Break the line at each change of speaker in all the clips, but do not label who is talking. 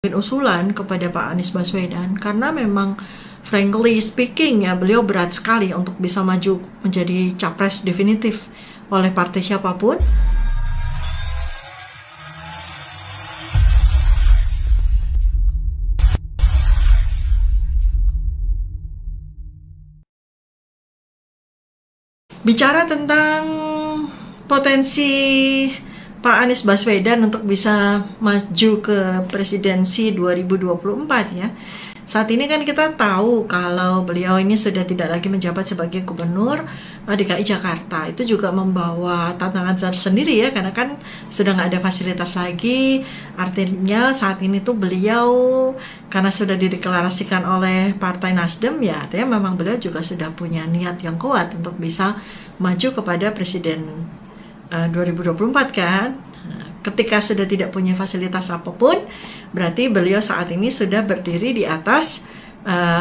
usulan kepada Pak Anies Baswedan karena memang frankly speaking ya beliau berat sekali untuk bisa maju menjadi capres definitif oleh partai siapapun. Bicara tentang potensi Pak Anies Baswedan untuk bisa maju ke presidensi 2024 ya. Saat ini kan kita tahu kalau beliau ini sudah tidak lagi menjabat sebagai gubernur DKI Jakarta. Itu juga membawa tantangan tersendiri ya, karena kan sudah nggak ada fasilitas lagi. Artinya saat ini tuh beliau karena sudah dideklarasikan oleh Partai Nasdem ya, artinya memang beliau juga sudah punya niat yang kuat untuk bisa maju kepada presiden 2024 kan. Ketika sudah tidak punya fasilitas apapun, berarti beliau saat ini sudah berdiri di atas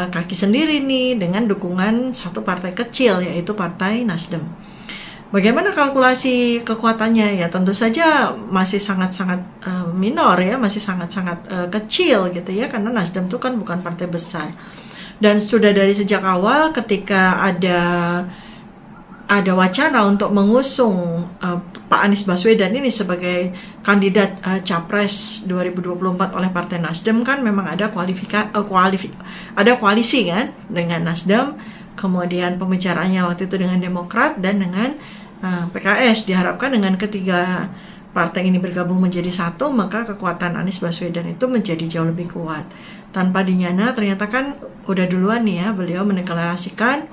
kaki sendiri nih dengan dukungan satu partai kecil, yaitu Partai Nasdem. Bagaimana kalkulasi kekuatannya ya, tentu saja masih sangat-sangat minor ya, masih sangat-sangat kecil gitu ya, karena Nasdem itu kan bukan partai besar. Dan sudah dari sejak awal ketika ada wacana untuk mengusung Pak Anies Baswedan ini sebagai kandidat capres 2024 oleh Partai Nasdem, kan memang ada ada koalisi kan dengan Nasdem, kemudian pembicaraannya waktu itu dengan Demokrat dan dengan PKS. Diharapkan dengan ketiga partai ini bergabung menjadi satu, maka kekuatan Anies Baswedan itu menjadi jauh lebih kuat. Tanpa dinyana ternyata kan udah duluan nih ya beliau mendeklarasikan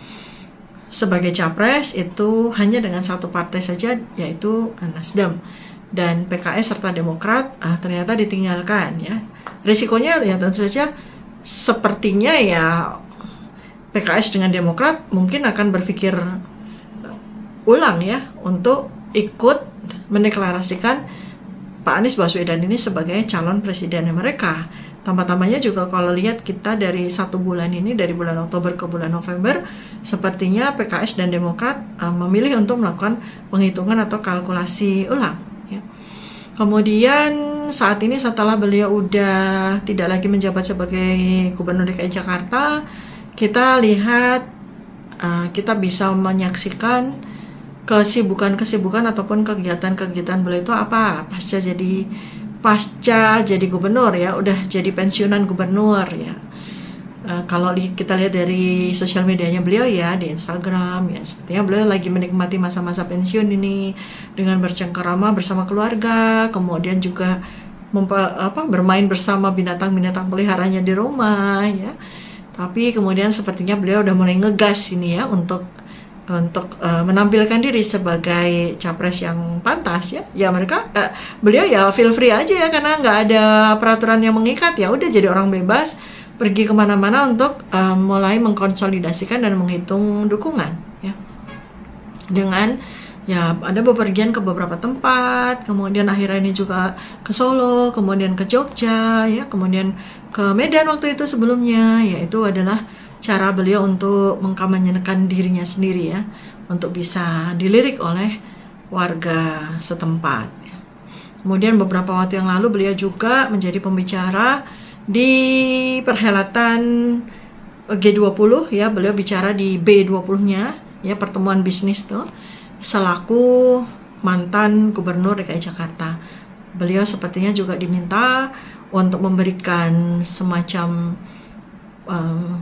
sebagai capres itu hanya dengan satu partai saja, yaitu Nasdem, dan PKS serta Demokrat ternyata ditinggalkan ya. Risikonya ya tentu saja sepertinya ya PKS dengan Demokrat mungkin akan berpikir ulang ya untuk ikut mendeklarasikan Pak Anies Baswedan ini sebagai calon presidennya mereka. Tambah-tambahnya juga kalau lihat kita dari satu bulan ini, dari bulan Oktober ke bulan November, sepertinya PKS dan Demokrat memilih untuk melakukan penghitungan atau kalkulasi ulang. Ya. Kemudian saat ini setelah beliau udah tidak lagi menjabat sebagai Gubernur DKI Jakarta, kita lihat, kita bisa menyaksikan kesibukan ataupun kegiatan-kegiatan beliau itu apa pasca jadi gubernur ya, udah jadi pensiunan gubernur ya. Kalau kita lihat dari sosial medianya beliau ya, di Instagram ya, sepertinya beliau lagi menikmati masa-masa pensiun ini dengan bercengkerama bersama keluarga, kemudian juga bermain bersama binatang-binatang peliharanya di rumah ya. Tapi kemudian sepertinya beliau udah mulai ngegas ini ya untuk menampilkan diri sebagai capres yang pantas ya. Ya beliau ya feel free aja ya, karena nggak ada peraturan yang mengikat, ya udah jadi orang bebas pergi kemana-mana untuk mulai mengkonsolidasikan dan menghitung dukungan ya. Dengan ya ada bepergian ke beberapa tempat, kemudian akhirnya ini juga ke Solo, kemudian ke Jogja ya, kemudian ke Medan waktu itu sebelumnya, yaitu adalah cara beliau untuk mengkampanyekan dirinya sendiri ya, untuk bisa dilirik oleh warga setempat. Kemudian beberapa waktu yang lalu beliau juga menjadi pembicara di perhelatan G20 ya, beliau bicara di B20-nya ya, pertemuan bisnis tuh, selaku mantan Gubernur DKI Jakarta. Beliau sepertinya juga diminta untuk memberikan semacam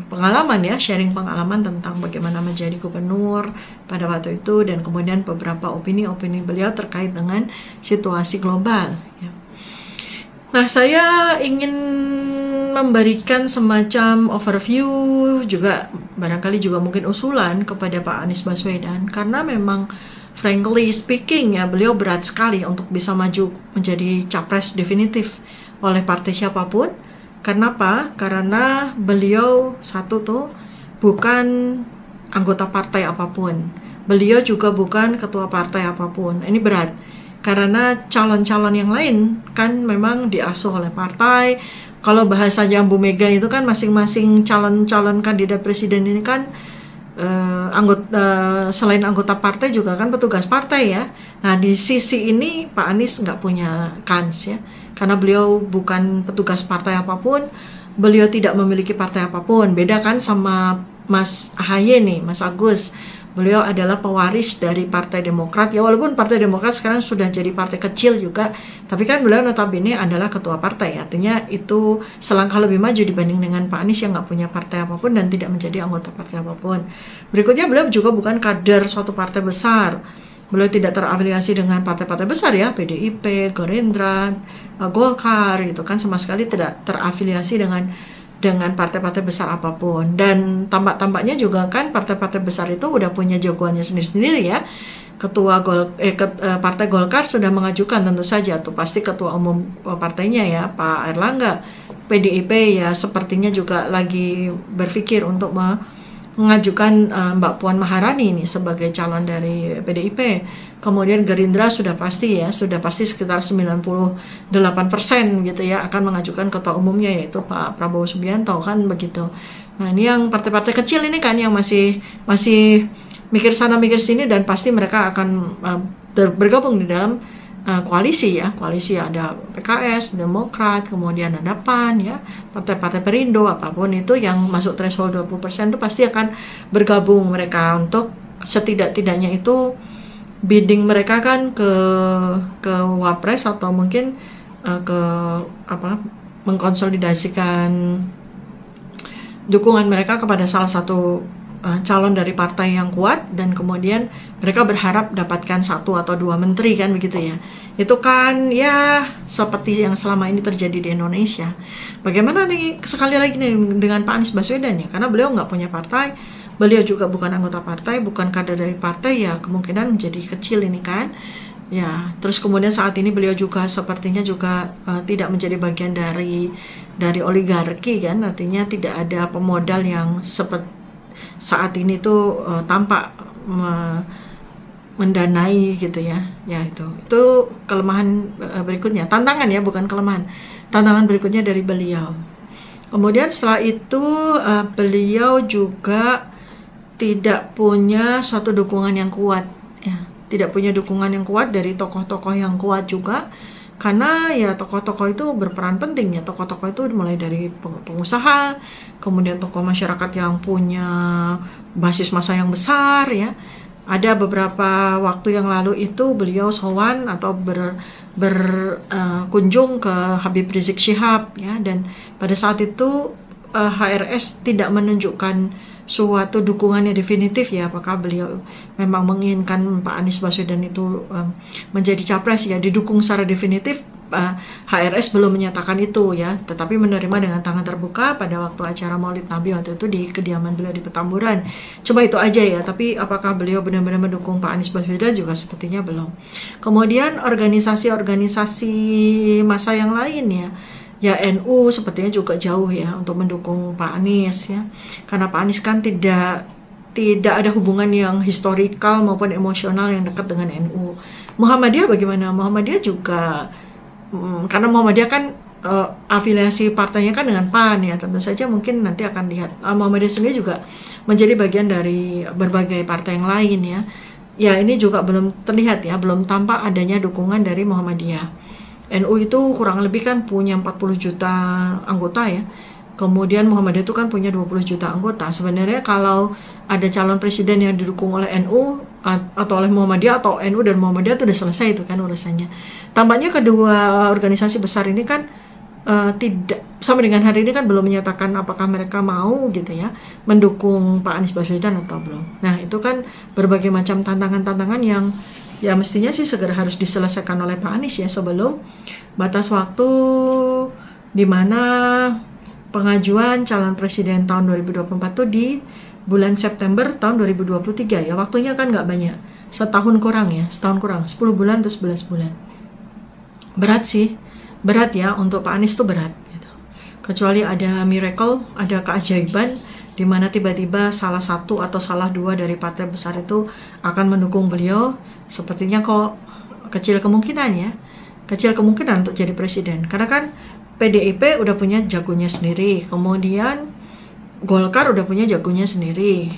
pengalaman ya, sharing pengalaman tentang bagaimana menjadi gubernur pada waktu itu, dan kemudian beberapa opini-opini beliau terkait dengan situasi global ya. Nah, saya ingin memberikan semacam overview juga, barangkali juga mungkin usulan kepada Pak Anies Baswedan, karena memang frankly speaking ya beliau berat sekali untuk bisa maju menjadi capres definitif oleh partai siapapun. Kenapa? Karena beliau satu tuh bukan anggota partai apapun. Beliau juga bukan ketua partai apapun. Ini berat. Karena calon-calon yang lain kan memang diasuh oleh partai. Kalau bahasanya Bu Mega itu kan masing-masing calon-calon kandidat presiden ini kan selain anggota partai juga kan petugas partai ya. Nah di sisi ini Pak Anies nggak punya kans ya, karena beliau bukan petugas partai apapun, beliau tidak memiliki partai apapun. Beda kan sama Mas AHY nih, Mas Agus. Beliau adalah pewaris dari Partai Demokrat ya, walaupun Partai Demokrat sekarang sudah jadi partai kecil juga, tapi kan beliau notabene adalah ketua partai, artinya itu selangkah lebih maju dibanding dengan Pak Anies yang nggak punya partai apapun dan tidak menjadi anggota partai apapun. Berikutnya beliau juga bukan kader suatu partai besar, beliau tidak terafiliasi dengan partai-partai besar ya, PDIP, Gerindra, Golkar gitu kan, sama sekali tidak terafiliasi dengan partai-partai besar apapun. Dan tampak-tampaknya juga kan partai-partai besar itu udah punya jagoannya sendiri-sendiri ya. Partai Golkar sudah mengajukan tentu saja tuh pasti ketua umum partainya ya, Pak Erlangga. PDIP ya sepertinya juga lagi berpikir untuk mengajukan Mbak Puan Maharani ini sebagai calon dari PDIP. Kemudian Gerindra sudah pasti sekitar 98% gitu ya akan mengajukan ketua umumnya yaitu Pak Prabowo Subianto kan begitu. Nah ini yang partai-partai kecil ini kan yang masih mikir sana mikir sini, dan pasti mereka akan bergabung di dalam koalisi ya. Koalisi ada PKS, Demokrat, kemudian ada PAN ya, partai-partai Perindo, apapun itu yang masuk threshold 20% itu pasti akan bergabung mereka untuk setidak-tidaknya itu bidding mereka kan ke Wapres atau mungkin mengkonsolidasikan dukungan mereka kepada salah satu calon dari partai yang kuat, dan kemudian mereka berharap dapatkan 1 atau 2 menteri kan begitu ya. Itu kan ya seperti yang selama ini terjadi di Indonesia. Bagaimana nih sekali lagi nih dengan Pak Anies Baswedan ya, karena beliau nggak punya partai, beliau juga bukan anggota partai, bukan kader dari partai ya, kemungkinan menjadi kecil ini kan. Ya, terus kemudian saat ini beliau juga sepertinya juga tidak menjadi bagian dari oligarki kan, artinya tidak ada pemodal yang seperti saat ini tuh tampak mendanai gitu ya. Ya itu kelemahan berikutnya, tantangan ya, bukan kelemahan. Tantangan berikutnya dari beliau. Kemudian setelah itu beliau juga tidak punya suatu dukungan yang kuat ya. Tidak punya dukungan yang kuat dari tokoh-tokoh yang kuat juga, karena ya tokoh-tokoh itu berperan penting ya. Tokoh-tokoh itu mulai dari pengusaha, kemudian tokoh masyarakat yang punya basis massa yang besar ya. Ada beberapa waktu yang lalu itu beliau sowan atau berkunjung ke Habib Rizik Syihab ya, dan pada saat itu HRS tidak menunjukkan suatu dukungannya definitif ya, apakah beliau memang menginginkan Pak Anies Baswedan itu menjadi capres ya, didukung secara definitif. HRS belum menyatakan itu ya, tetapi menerima dengan tangan terbuka pada waktu acara Maulid Nabi waktu itu di kediaman beliau di Petamburan. Cuma itu aja ya, tapi apakah beliau benar-benar mendukung Pak Anies Baswedan juga sepertinya belum. Kemudian organisasi-organisasi massa yang lain ya NU sepertinya juga jauh ya untuk mendukung Pak Anies ya, karena Pak Anies kan tidak ada hubungan yang historikal maupun emosional yang dekat dengan NU. Muhammadiyah bagaimana? Muhammadiyah juga karena Muhammadiyah kan afiliasi partainya kan dengan PAN ya, tentu saja mungkin nanti akan lihat Muhammadiyah sendiri juga menjadi bagian dari berbagai partai yang lain ya. Ya ini juga belum terlihat ya, belum tampak adanya dukungan dari Muhammadiyah. NU itu kurang lebih kan punya 40 juta anggota ya. Kemudian Muhammadiyah itu kan punya 20 juta anggota. Sebenarnya kalau ada calon presiden yang didukung oleh NU atau oleh Muhammadiyah atau NU dan Muhammadiyah itu udah selesai itu kan urusannya. Tampaknya kedua organisasi besar ini kan tidak, sampai dengan hari ini kan belum menyatakan apakah mereka mau gitu ya mendukung Pak Anies Baswedan atau belum. Nah itu kan berbagai macam tantangan-tantangan yang ya mestinya sih segera harus diselesaikan oleh Pak Anies ya sebelum batas waktu di mana pengajuan calon presiden tahun 2024 tuh di bulan September tahun 2023 ya, waktunya kan nggak banyak, setahun kurang 10 bulan atau 11 bulan. Berat ya untuk Pak Anies tuh berat gitu. Kecuali ada miracle, ada keajaiban di mana tiba-tiba salah satu atau salah dua dari partai besar itu akan mendukung beliau, sepertinya kok kecil kemungkinan untuk jadi presiden, karena kan PDIP udah punya jagonya sendiri, kemudian Golkar udah punya jagonya sendiri,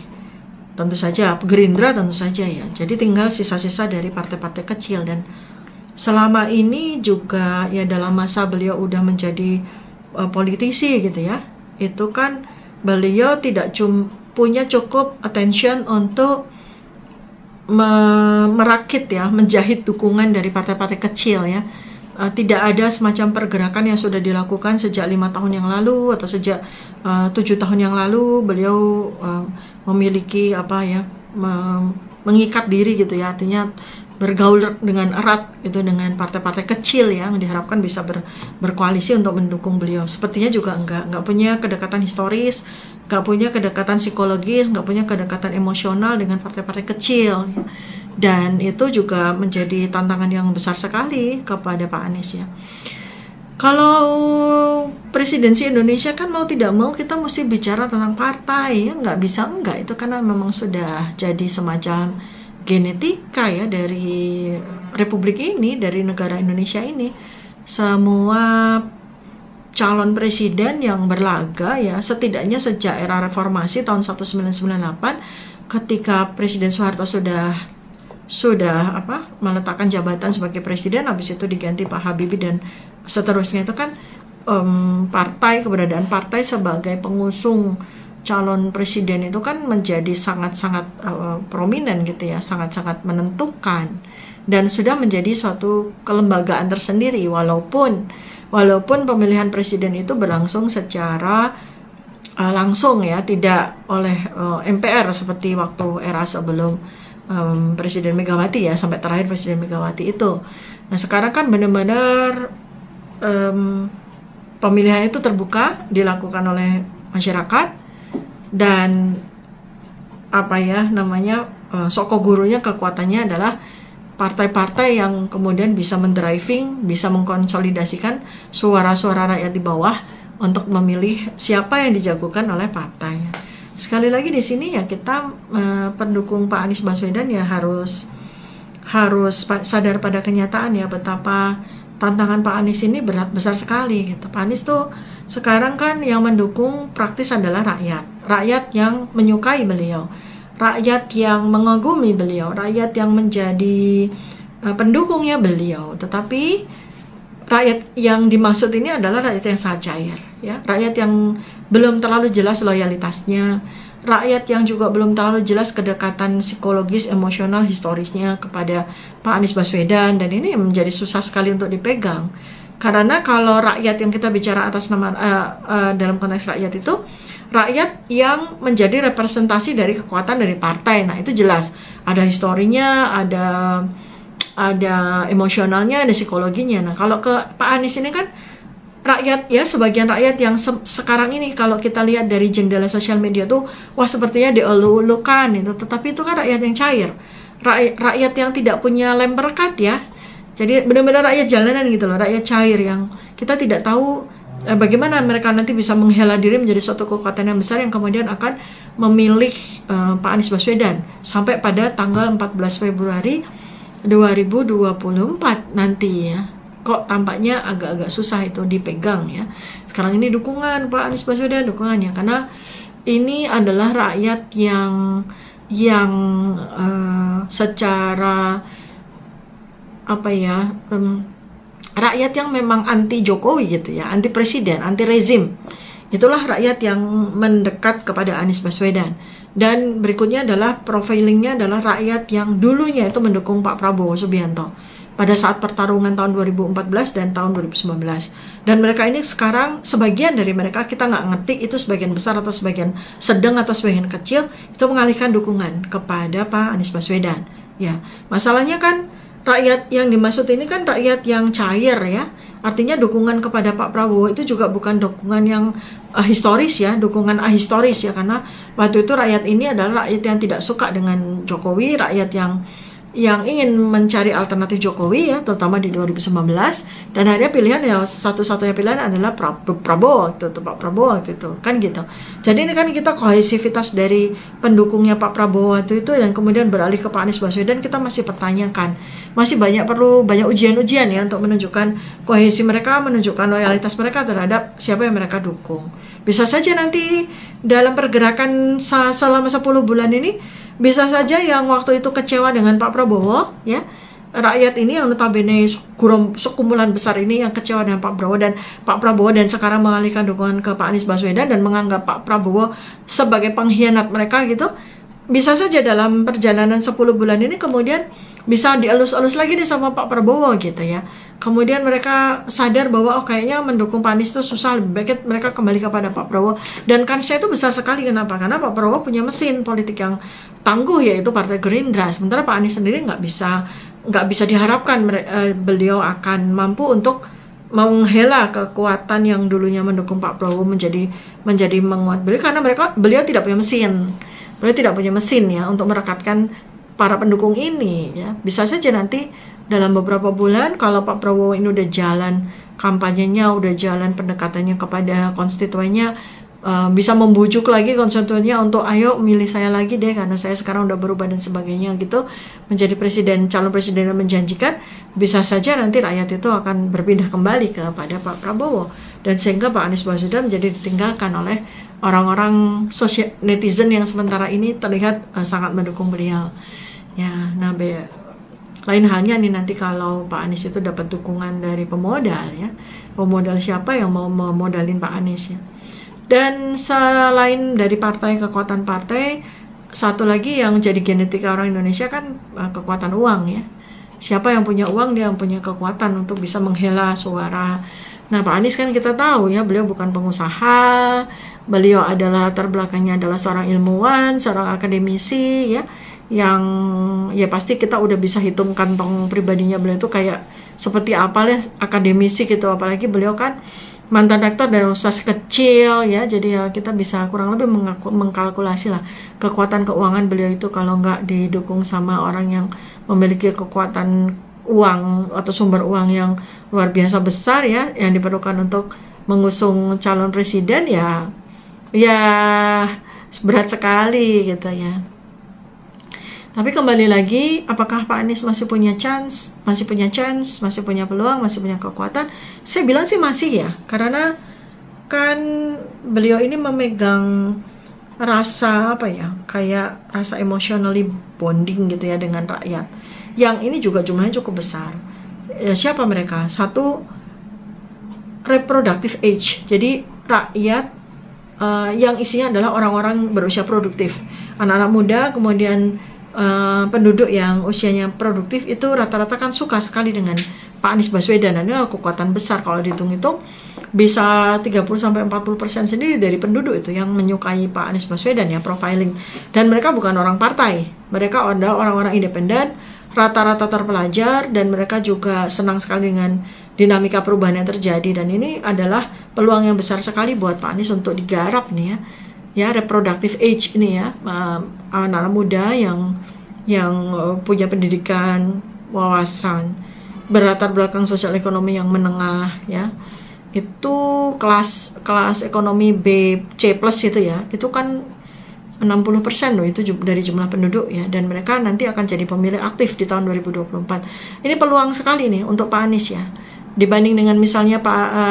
tentu saja Gerindra tentu saja ya. Jadi tinggal sisa-sisa dari partai-partai kecil. Dan selama ini juga ya dalam masa beliau udah menjadi politisi gitu ya, itu kan beliau tidak punya cukup attention untuk merakit ya, menjahit dukungan dari partai-partai kecil ya. Tidak ada semacam pergerakan yang sudah dilakukan sejak 5 tahun yang lalu atau sejak 7 tahun yang lalu. Beliau memiliki mengikat diri gitu ya, artinya bergaul dengan erat itu dengan partai-partai kecil yang diharapkan bisa berkoalisi untuk mendukung beliau. Sepertinya juga nggak punya kedekatan historis, nggak punya kedekatan psikologis, nggak punya kedekatan emosional dengan partai-partai kecil. Dan itu juga menjadi tantangan yang besar sekali kepada Pak Anies ya. Kalau presidensi Indonesia kan mau tidak mau kita mesti bicara tentang partai ya, nggak bisa enggak, itu karena memang sudah jadi semacam genetika ya dari Republik ini, dari negara Indonesia ini. Semua calon presiden yang berlaga ya, setidaknya sejak era reformasi tahun 1998 ketika Presiden Soeharto sudah meletakkan jabatan sebagai presiden, habis itu diganti Pak Habibie dan seterusnya, itu kan keberadaan partai sebagai pengusung calon presiden itu kan menjadi sangat-sangat prominent gitu ya, sangat-sangat menentukan dan sudah menjadi suatu kelembagaan tersendiri, walaupun pemilihan presiden itu berlangsung secara langsung ya, tidak oleh MPR seperti waktu era sebelum Presiden Megawati ya, sampai terakhir Presiden Megawati itu. Nah sekarang kan benar-benar pemilihan itu terbuka, dilakukan oleh masyarakat, dan soko gurunya kekuatannya adalah partai-partai yang kemudian bisa mendriving, bisa mengkonsolidasikan suara-suara rakyat di bawah untuk memilih siapa yang dijagokan oleh partai. Sekali lagi di sini ya, kita pendukung Pak Anies Baswedan ya harus sadar pada kenyataan ya, betapa tantangan Pak Anies ini besar sekali gitu. Pak Anies tuh sekarang kan yang mendukung praktis adalah rakyat yang menyukai beliau, rakyat yang mengagumi beliau, rakyat yang menjadi pendukungnya beliau. Tetapi rakyat yang dimaksud ini adalah rakyat yang sangat cair ya, rakyat yang belum terlalu jelas loyalitasnya, rakyat yang juga belum terlalu jelas kedekatan psikologis, emosional, historisnya kepada Pak Anies Baswedan. Dan ini menjadi susah sekali untuk dipegang, karena kalau rakyat yang kita bicara atas nama dalam konteks rakyat itu rakyat yang menjadi representasi dari kekuatan dari partai. Nah itu jelas ada historinya, ada emosionalnya, ada psikologinya. Nah kalau ke Pak Anies ini kan rakyat ya, sebagian rakyat yang sekarang ini kalau kita lihat dari jendela sosial media tuh, wah sepertinya dielu-elukan itu, tetapi itu kan rakyat yang cair, rakyat yang tidak punya lem perekat ya. Jadi benar-benar rakyat jalanan gitu loh, rakyat cair yang kita tidak tahu bagaimana mereka nanti bisa menghela diri menjadi suatu kekuatan yang besar yang kemudian akan memilih Pak Anies Baswedan sampai pada tanggal 14 Februari 2024 nanti ya. Kok tampaknya agak-agak susah itu dipegang ya. Sekarang ini dukungan Pak Anies Baswedan, dukungannya karena ini adalah rakyat yang secara rakyat yang memang anti Jokowi gitu ya, anti presiden, anti rezim. Itulah rakyat yang mendekat kepada Anies Baswedan. Dan berikutnya adalah profilingnya adalah rakyat yang dulunya itu mendukung Pak Prabowo Subianto pada saat pertarungan tahun 2014 dan tahun 2019. Dan mereka ini sekarang, sebagian dari mereka kita nggak ngerti itu sebagian besar atau sebagian sedang atau sebagian kecil, itu mengalihkan dukungan kepada Pak Anies Baswedan. Ya, masalahnya kan rakyat yang dimaksud ini kan rakyat yang cair ya. Artinya dukungan kepada Pak Prabowo itu juga bukan dukungan yang historis ya, dukungan ahistoris ya, karena waktu itu rakyat ini adalah rakyat yang tidak suka dengan Jokowi, rakyat yang ingin mencari alternatif Jokowi ya, terutama di 2019, dan akhirnya pilihan ya satu-satunya pilihan adalah Prabowo waktu itu, Pak Prabowo waktu itu kan gitu. Jadi ini kan kita kohesivitas dari pendukungnya Pak Prabowo waktu itu dan kemudian beralih ke Pak Anies Baswedan, kita masih pertanyakan, masih perlu banyak ujian-ujian ya untuk menunjukkan kohesi mereka, menunjukkan loyalitas mereka terhadap siapa yang mereka dukung. Bisa saja nanti dalam pergerakan selama 10 bulan ini Bisa saja yang waktu itu kecewa dengan Pak Prabowo, ya, rakyat ini yang notabene sekumpulan besar ini yang kecewa dengan Pak Prabowo dan sekarang mengalihkan dukungan ke Pak Anies Baswedan dan menganggap Pak Prabowo sebagai pengkhianat mereka gitu. Bisa saja dalam perjalanan 10 bulan ini kemudian bisa dielus-elus lagi nih sama Pak Prabowo gitu ya. Kemudian mereka sadar bahwa oh kayaknya mendukung Pak Anies itu susah, lebih baik mereka kembali kepada Pak Prabowo. Dan kansnya itu besar sekali. Kenapa? Karena Pak Prabowo punya mesin politik yang tangguh, yaitu Partai Gerindra. Sementara Pak Anies sendiri nggak bisa diharapkan beliau akan mampu untuk menghela kekuatan yang dulunya mendukung Pak Prabowo menjadi menguat beliau, karena beliau tidak punya mesin. Beliau tidak punya mesin ya untuk merekatkan para pendukung ini ya. Bisa saja nanti dalam beberapa bulan kalau Pak Prabowo ini udah jalan kampanyenya, udah jalan pendekatannya kepada konstituennya, bisa membujuk lagi konstituennya untuk ayo milih saya lagi deh karena saya sekarang udah berubah dan sebagainya gitu, menjadi calon presiden yang menjanjikan. Bisa saja nanti rakyat itu akan berpindah kembali kepada Pak Prabowo dan sehingga Pak Anies Baswedan menjadi ditinggalkan oleh orang-orang netizen yang sementara ini terlihat sangat mendukung beliau ya. Nah, lain halnya nih nanti kalau Pak Anies itu dapat dukungan dari pemodal ya, pemodal siapa yang mau memodalin Pak Anies ya. Dan selain dari partai, kekuatan partai, satu lagi yang jadi genetika orang Indonesia kan kekuatan uang ya. Siapa yang punya uang dia yang punya kekuatan untuk bisa menghela suara. Nah, Pak Anies kan kita tahu ya, beliau bukan pengusaha, beliau adalah latar belakangnya adalah seorang ilmuwan, seorang akademisi ya, yang ya pasti kita udah bisa hitung kantong pribadinya beliau itu kayak seperti apa lah, akademisi gitu. Apalagi beliau kan mantan rektor dari universitas kecil ya, jadi ya kita bisa kurang lebih mengkalkulasi lah kekuatan keuangan beliau itu kalau nggak didukung sama orang yang memiliki kekuatan uang atau sumber uang yang luar biasa besar ya, yang diperlukan untuk mengusung calon presiden ya berat sekali gitu ya. Tapi kembali lagi, apakah Pak Anies masih punya chance, masih punya peluang, masih punya kekuatan? Saya bilang sih masih ya, karena kan beliau ini memegang rasa apa ya, kayak rasa emotionally bonding gitu ya dengan rakyat. Yang ini juga jumlahnya cukup besar. Siapa mereka? Satu, reproductive age. Jadi rakyat yang isinya adalah orang-orang berusia produktif, anak-anak muda, kemudian penduduk yang usianya produktif itu rata-rata kan suka sekali dengan Pak Anies Baswedan. Dan ini kekuatan besar kalau dihitung-hitung bisa 30-40% sendiri dari penduduk itu yang menyukai Pak Anies Baswedan ya, profiling. Dan mereka bukan orang partai, mereka adalah orang-orang independen, rata-rata terpelajar, dan mereka juga senang sekali dengan dinamika perubahan yang terjadi. Dan ini adalah peluang yang besar sekali buat Pak Anies untuk digarap nih ya, reproductive age ini ya, anak-anak muda yang punya pendidikan, wawasan, berlatar belakang sosial ekonomi yang menengah ya, itu kelas ekonomi B, C+ itu ya, itu kan 60% loh itu dari jumlah penduduk ya, dan mereka nanti akan jadi pemilih aktif di tahun 2024. Ini peluang sekali nih untuk Pak Anies ya, dibanding dengan misalnya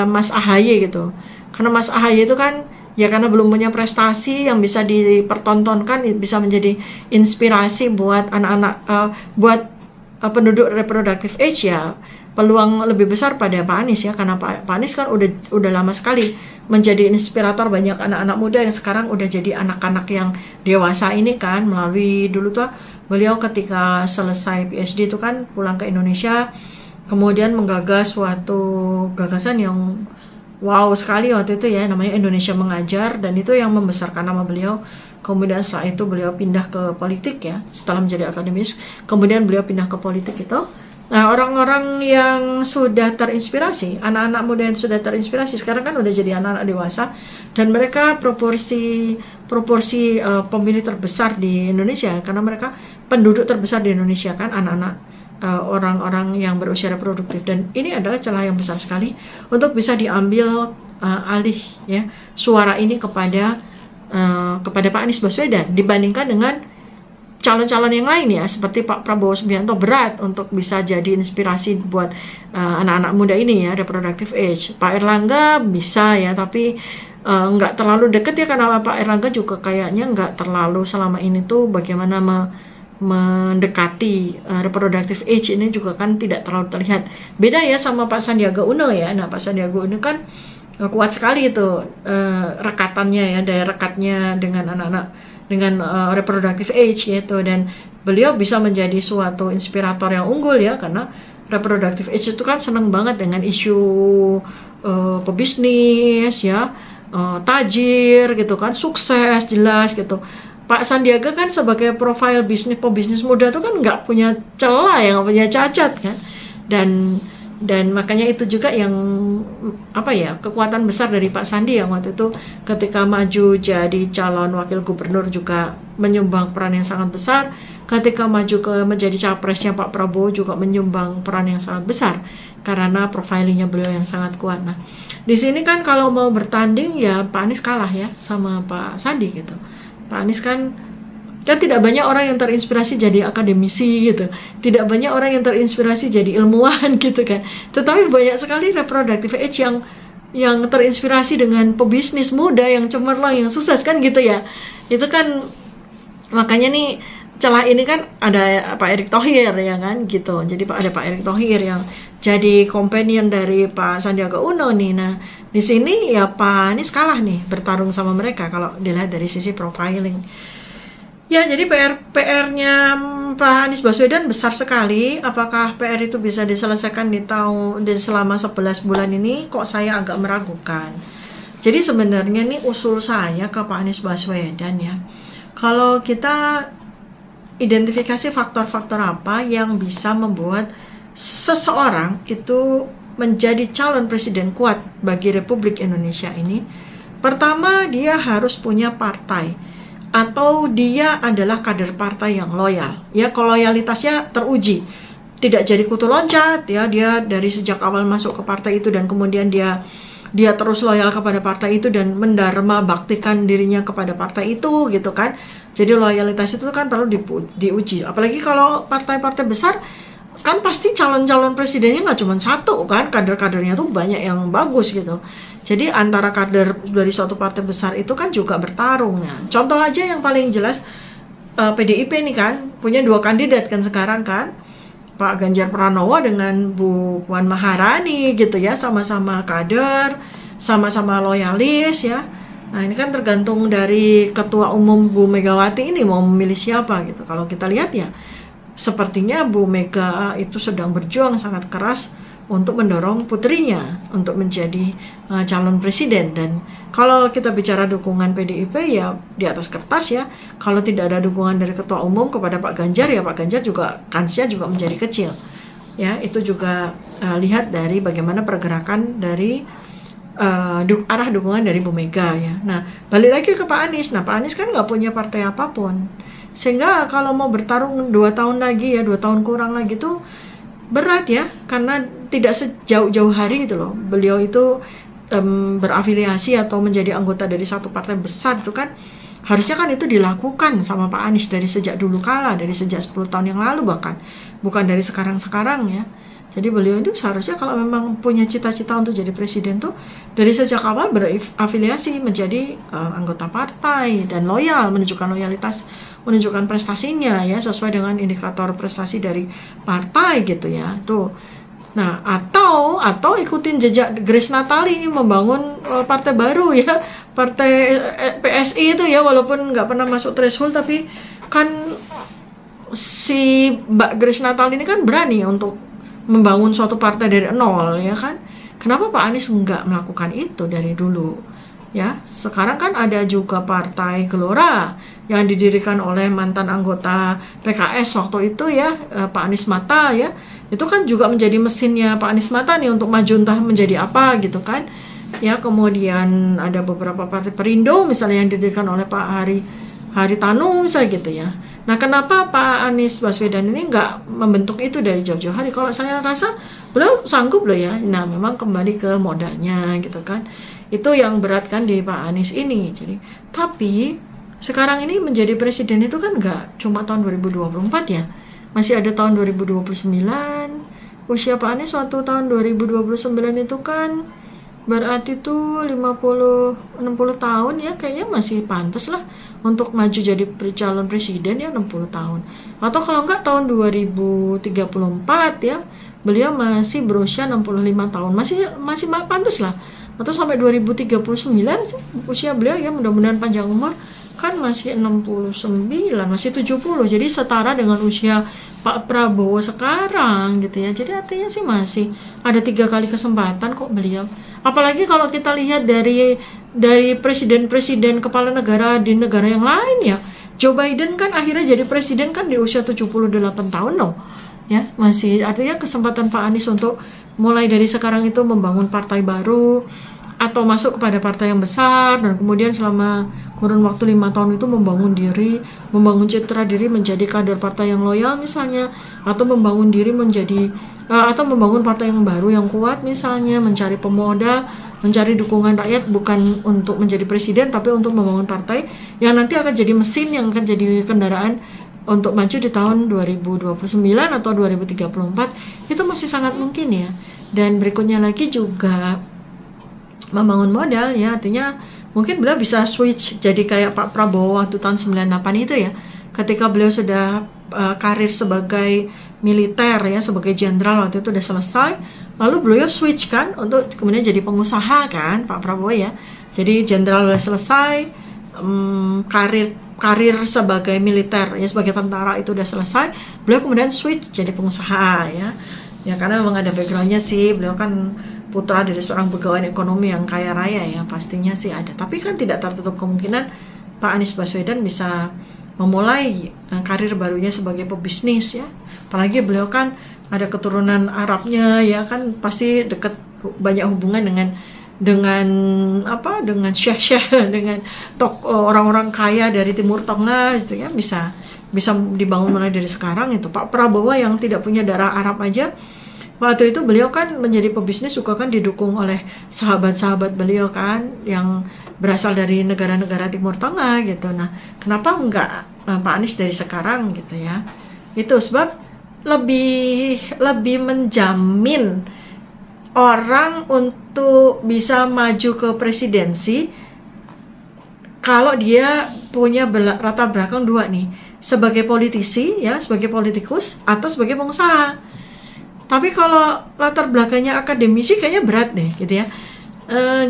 Mas AHY gitu. Karena Mas AHY itu kan ya karena belum punya prestasi yang bisa dipertontonkan, bisa menjadi inspirasi buat anak-anak, buat penduduk reproductive age ya, peluang lebih besar pada Pak Anies ya, karena Pak Anies kan udah lama sekali menjadi inspirator banyak anak-anak muda yang sekarang udah jadi anak-anak yang dewasa ini kan, melalui dulu tuh beliau ketika selesai PhD itu kan pulang ke Indonesia, kemudian menggagas suatu gagasan yang wow sekali waktu itu ya, namanya Indonesia Mengajar, dan itu yang membesarkan nama beliau. Kemudian setelah itu beliau pindah ke politik ya, setelah menjadi akademis, kemudian beliau pindah ke politik itu. Nah, orang-orang yang sudah terinspirasi, anak-anak muda yang sudah terinspirasi, sekarang kan udah jadi anak-anak dewasa, dan mereka proporsi pemilih terbesar di Indonesia, karena mereka penduduk terbesar di Indonesia kan, anak-anak orang-orang yang berusia reproduktif. Dan ini adalah celah yang besar sekali untuk bisa diambil alih ya suara ini kepada Pak Anies Baswedan dibandingkan dengan calon-calon yang lain ya, seperti Pak Prabowo Subianto. Berat untuk bisa jadi inspirasi buat anak-anak muda ini ya, reproductive age. Pak Erlangga bisa ya, tapi nggak terlalu deket ya, karena Pak Erlangga juga kayaknya nggak terlalu selama ini tuh bagaimana mendekati reproductive age ini juga kan tidak terlalu terlihat. Beda ya sama Pak Sandiaga Uno ya. Nah, Pak Sandiaga Uno kan kuat sekali itu rekatannya ya, daya rekatnya dengan anak-anak dengan reproductive age gitu, dan beliau bisa menjadi suatu inspirator yang unggul ya, karena reproductive age itu kan senang banget dengan isu pebisnis ya, tajir gitu kan, sukses jelas gitu. Pak Sandiaga kan sebagai profil pebisnis muda itu kan nggak punya celah ya, nggak punya cacat kan, dan makanya itu juga yang kekuatan besar dari Pak Sandi yang waktu itu ketika maju jadi calon wakil gubernur juga menyumbang peran yang sangat besar, ketika maju menjadi capresnya Pak Prabowo juga menyumbang peran yang sangat besar karena profilingnya beliau yang sangat kuat. Nah, di sini kan kalau mau bertanding ya Pak Anies kalah ya sama Pak Sandi gitu. Pak Anies kan tidak banyak orang yang terinspirasi jadi akademisi gitu, tidak banyak orang yang terinspirasi jadi ilmuwan gitu kan, tetapi banyak sekali reproductive age yang terinspirasi dengan pebisnis muda yang cemerlang, yang sukses kan gitu ya. Itu kan makanya nih celah ini kan ada Pak Erick Thohir ya kan gitu, jadi ada Pak Erick Thohir yang jadi companion dari Pak Sandiaga Uno nih. Nah, di sini ya Pak Anies kalah nih bertarung sama mereka kalau dilihat dari sisi profiling. Ya, jadi PR-nya Pak Anies Baswedan besar sekali. Apakah PR itu bisa diselesaikan selama 11 bulan ini? Kok saya agak meragukan. Jadi sebenarnya nih usul saya ke Pak Anies Baswedan ya. Kalau kita identifikasi faktor-faktor apa yang bisa membuat seseorang itu menjadi calon presiden kuat bagi Republik Indonesia ini. Pertama, dia harus punya partai, atau dia adalah kader partai yang loyal. Ya, loyalitasnya teruji. Tidak jadi kutu loncat ya, dia dari sejak awal masuk ke partai itu dan kemudian dia terus loyal kepada partai itu dan mendharma baktikan dirinya kepada partai itu gitu kan. Jadi loyalitas itu kan perlu diuji. Apalagi kalau partai-partai besar kan pasti calon-calon presidennya nggak cuma satu kan, kader-kadernya tuh banyak yang bagus gitu. Jadi antara kader dari suatu partai besar itu kan juga bertarung. Nah, contoh aja yang paling jelas PDIP nih kan punya 2 kandidat kan sekarang kan, Pak Ganjar Pranowo dengan Bu Puan Maharani gitu ya, sama-sama kader, sama-sama loyalis ya. Nah, ini kan tergantung dari Ketua Umum Bu Megawati ini mau memilih siapa gitu. Kalau kita lihat ya sepertinya Bu Mega itu sedang berjuang sangat keras untuk mendorong putrinya untuk menjadi calon presiden. Dan kalau kita bicara dukungan PDIP ya di atas kertas ya, kalau tidak ada dukungan dari Ketua Umum kepada Pak Ganjar ya Pak Ganjar juga kansnya juga menjadi kecil ya. Itu juga lihat dari bagaimana pergerakan dari arah dukungan dari Bu Mega ya. Nah, balik lagi ke Pak Anies. Nah, Pak Anies kan nggak punya partai apapun, sehingga kalau mau bertarung 2 tahun lagi ya, 2 tahun kurang lagi tuh berat ya, karena tidak sejauh-jauh hari gitu loh. Beliau itu berafiliasi atau menjadi anggota dari satu partai besar itu kan harusnya kan itu dilakukan sama Pak Anies dari sejak dulu kala, dari sejak 10 tahun yang lalu bahkan, bukan dari sekarang-sekarang ya. Jadi beliau itu seharusnya kalau memang punya cita-cita untuk jadi presiden tuh dari sejak awal berafiliasi menjadi anggota partai dan loyal, menunjukkan loyalitas, menunjukkan prestasinya ya sesuai dengan indikator prestasi dari partai gitu ya tuh. Nah, atau ikutin jejak Grace Natali membangun partai baru ya, partai PSI itu ya, walaupun nggak pernah masuk threshold tapi kan si Mbak Grace Natali ini kan berani untuk membangun suatu partai dari nol ya kan. Kenapa Pak Anies nggak melakukan itu dari dulu ya? Sekarang kan ada juga partai Gelora yang didirikan oleh mantan anggota PKS waktu itu ya, Pak Anies Mata ya. Itu kan juga menjadi mesinnya Pak Anies Mata nih untuk maju entah menjadi apa gitu kan ya. Kemudian ada beberapa partai Perindo misalnya yang didirikan oleh Pak Haritanu misalnya gitu ya. Nah, kenapa Pak Anies Baswedan ini nggak membentuk itu dari jauh-jauh hari? Kalau saya rasa beliau sanggup loh ya. Nah, memang kembali ke modalnya gitu kan. Itu yang berat kan di Pak Anies ini. Jadi, tapi sekarang ini menjadi presiden itu kan nggak cuma tahun 2024 ya. Masih ada tahun 2029. Usia Pak Anies waktu tahun 2029 itu kan Berarti tuh 50-60 tahun ya, kayaknya masih pantas lah untuk maju jadi calon presiden ya, 60 tahun. Atau kalau enggak tahun 2034 ya, beliau masih berusia 65 tahun. Masih pantas lah. Atau sampai 2039 sih usia beliau ya, mudah-mudahan panjang umur. Kan masih 69, masih 70. Jadi setara dengan usia Pak Prabowo sekarang gitu ya. Jadi artinya sih masih ada 3 kali kesempatan kok beliau. Apalagi kalau kita lihat dari presiden-presiden kepala negara di negara yang lain ya. Joe Biden kan akhirnya jadi presiden kan di usia 78 tahun loh. Ya, masih artinya kesempatan Pak Anies untuk mulai dari sekarang itu membangun partai baru atau masuk kepada partai yang besar, dan kemudian selama kurun waktu 5 tahun itu membangun citra diri menjadi kader partai yang loyal misalnya, atau membangun diri menjadi atau membangun partai yang baru yang kuat misalnya, mencari pemodal, mencari dukungan rakyat bukan untuk menjadi presiden tapi untuk membangun partai yang nanti akan jadi mesin, yang akan jadi kendaraan untuk maju di tahun 2029 atau 2034. Itu masih sangat mungkin ya. Dan berikutnya lagi juga membangun modal ya, artinya mungkin beliau bisa switch jadi kayak Pak Prabowo waktu tahun 98 itu ya, ketika beliau sudah karir sebagai militer ya, sebagai jenderal waktu itu udah selesai, lalu beliau switch kan untuk kemudian jadi pengusaha kan Pak Prabowo ya. Jadi jenderal udah selesai, karir sebagai militer ya, sebagai tentara itu udah selesai, beliau kemudian switch jadi pengusaha ya. Ya karena memang ada backgroundnya sih, beliau kan putra dari seorang pegawai ekonomi yang kaya raya ya, pastinya sih ada. Tapi kan tidak tertutup kemungkinan Pak Anies Baswedan bisa memulai karir barunya sebagai pebisnis ya. Apalagi beliau kan ada keturunan Arabnya ya, kan pasti dekat, banyak hubungan dengan syekh-syekh, dengan orang-orang kaya dari Timur Tengah gitu ya, bisa dibangun mulai dari sekarang itu. Pak Prabowo yang tidak punya darah Arab aja, waktu itu beliau kan menjadi pebisnis juga kan didukung oleh sahabat-sahabat beliau kan yang berasal dari negara-negara Timur Tengah gitu. Nah, kenapa enggak Pak Anies dari sekarang gitu ya? Itu sebab lebih menjamin orang untuk bisa maju ke presidensi kalau dia punya latar belakang dua nih, sebagai politisi ya, sebagai politikus atau sebagai pengusaha. Tapi kalau latar belakangnya akademisi kayaknya berat deh gitu ya.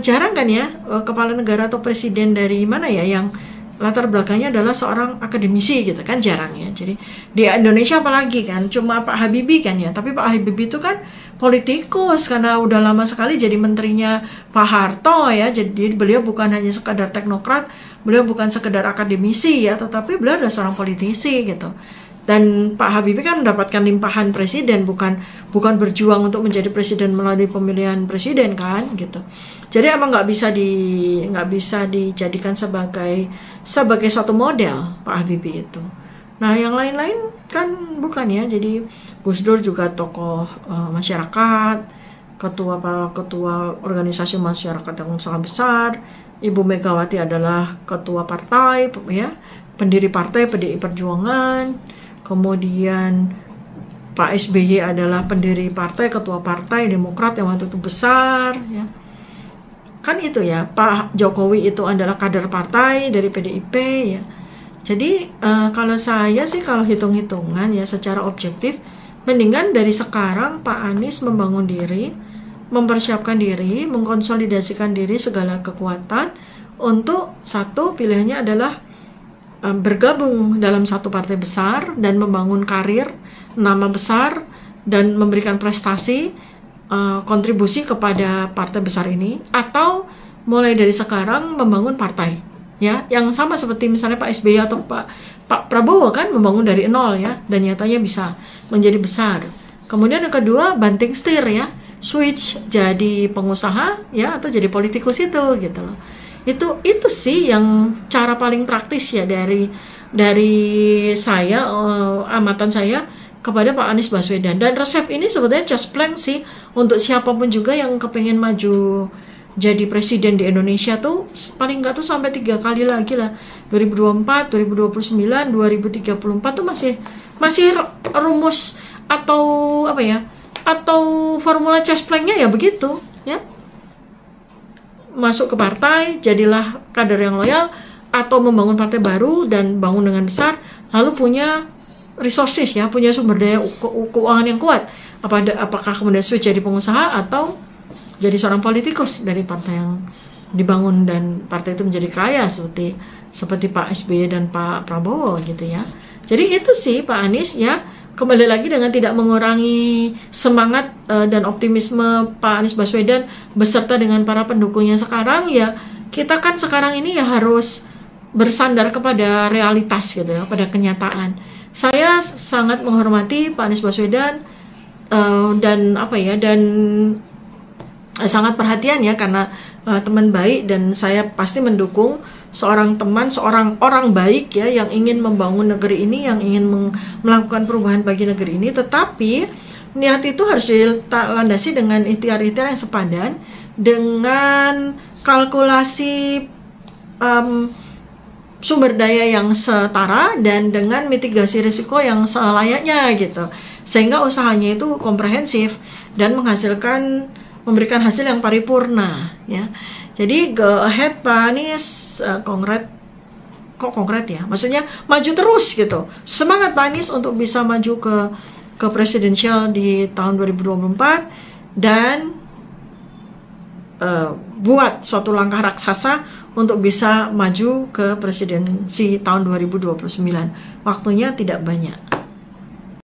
Jarang kan ya kepala negara atau presiden dari mana ya yang latar belakangnya adalah seorang akademisi gitu kan, jarang ya. Jadi di Indonesia apalagi kan cuma Pak Habibie kan ya. Tapi Pak Habibie itu kan politikus karena udah lama sekali jadi menterinya Pak Harto ya. Jadi beliau bukan hanya sekadar teknokrat, beliau bukan sekedar akademisi ya, tetapi beliau adalah seorang politisi gitu. Dan Pak Habibie kan mendapatkan limpahan presiden, bukan berjuang untuk menjadi presiden melalui pemilihan presiden kan gitu. Jadi emang nggak bisa dijadikan sebagai suatu model Pak Habibie itu. Nah yang lain-lain kan bukan ya. Jadi Gus Dur juga tokoh masyarakat, ketua organisasi masyarakat yang sangat besar. Ibu Megawati adalah ketua partai ya, pendiri partai PDI Perjuangan. Kemudian Pak SBY adalah pendiri partai, ketua partai Demokrat yang waktu itu besar ya. Kan itu ya, Pak Jokowi itu adalah kader partai dari PDIP ya. Jadi kalau saya sih, kalau hitung-hitungan ya secara objektif, mendingan dari sekarang Pak Anies membangun diri, mempersiapkan diri, mengkonsolidasikan diri segala kekuatan untuk satu, pilihannya adalah bergabung dalam satu partai besar dan membangun karir, nama besar, dan memberikan prestasi, kontribusi kepada partai besar ini, atau mulai dari sekarang membangun partai ya, yang sama seperti misalnya Pak SBY atau Pak Prabowo kan membangun dari nol ya, dan nyatanya bisa menjadi besar. Kemudian yang kedua, banting setir ya, switch jadi pengusaha ya, atau jadi politikus itu gitu loh. Itu sih yang cara paling praktis ya dari saya, amatan saya kepada Pak Anies Baswedan. Dan resep ini sebetulnya just plan sih untuk siapapun juga yang kepengen maju jadi presiden di Indonesia tuh, paling nggak tuh sampai 3 kali lagi lah, 2024, 2029, 2034 tuh masih rumus atau apa ya, atau formula just plan-nya ya begitu ya. masuk ke partai, jadilah kader yang loyal, atau membangun partai baru dan bangun dengan besar, lalu punya resources ya, punya sumber daya keuangan yang kuat. Apakah kemudian switch jadi pengusaha atau jadi seorang politikus dari partai yang dibangun dan partai itu menjadi kaya seperti Pak SBY dan Pak Prabowo gitu ya. Jadi itu sih Pak Anies ya, kembali lagi dengan tidak mengurangi semangat dan optimisme Pak Anies Baswedan beserta dengan para pendukungnya sekarang ya. Kita kan sekarang ini ya harus bersandar kepada realitas gitu ya, pada kenyataan. Saya sangat menghormati Pak Anies Baswedan dan sangat perhatian ya, karena teman baik, dan saya pasti mendukung seorang teman, seorang orang baik ya, yang ingin membangun negeri ini, yang ingin melakukan perubahan bagi negeri ini. Tetapi niat itu harus dilandasi dengan ikhtiar-ikhtiar yang sepadan, dengan kalkulasi sumber daya yang setara, dan dengan mitigasi risiko yang selayaknya gitu, sehingga usahanya itu komprehensif dan memberikan hasil yang paripurna ya. Jadi go ahead Pak Anies, konkret ya, maksudnya maju terus gitu, semangat Pak Anies untuk bisa maju ke presidensial di tahun 2024, dan buat suatu langkah raksasa untuk bisa maju ke presidensi tahun 2029. Waktunya tidak banyak.